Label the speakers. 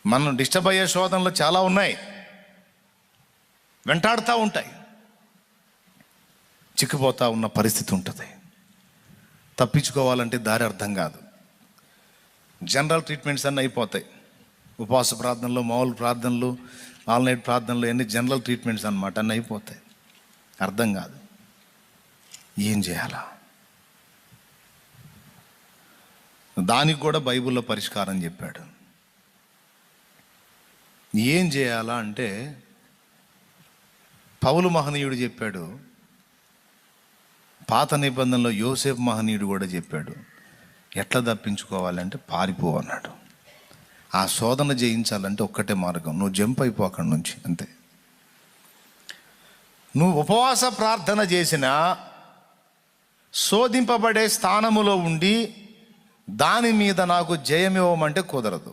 Speaker 1: మనం డిస్టర్బ్ అయ్యే శోధనలు చాలా ఉన్నాయి, వెంటాడుతూ ఉంటాయి, చిక్కిపోతూ ఉన్న పరిస్థితి ఉంటుంది. తప్పించుకోవాలంటే దారి అర్థం కాదు. జనరల్ ట్రీట్మెంట్స్ అన్నీ అయిపోతాయి. ఉపవాస ప్రార్థనలు, మామూలు ప్రార్థనలు, ఆల్ నైట్ ప్రార్థనలు అన్నీ జనరల్ ట్రీట్మెంట్స్ అన్నమాట, అన్నీ అయిపోతాయి. అర్థం కాదు ఏం చేయాలా. దానికి కూడా బైబిల్లో పరిష్కారం చెప్పాడు. ఏం చేయాలా అంటే పౌలు మహనీయుడు చెప్పాడు, పాత నిబంధనలో యోసేపు మహనీయుడు కూడా చెప్పాడు. ఎట్లా తప్పించుకోవాలంటే పారిపో అన్నాడు. ఆ శోధన జయించాలంటే ఒక్కటే మార్గం, నువ్వు జంప్ అయిపో అక్కడి నుంచి, అంతే. నువ్వు ఉపవాస ప్రార్థన చేసినా శోధింపబడే స్థానములో ఉండి దాని మీద నాకు జయమివ్వమంటే కుదరదు.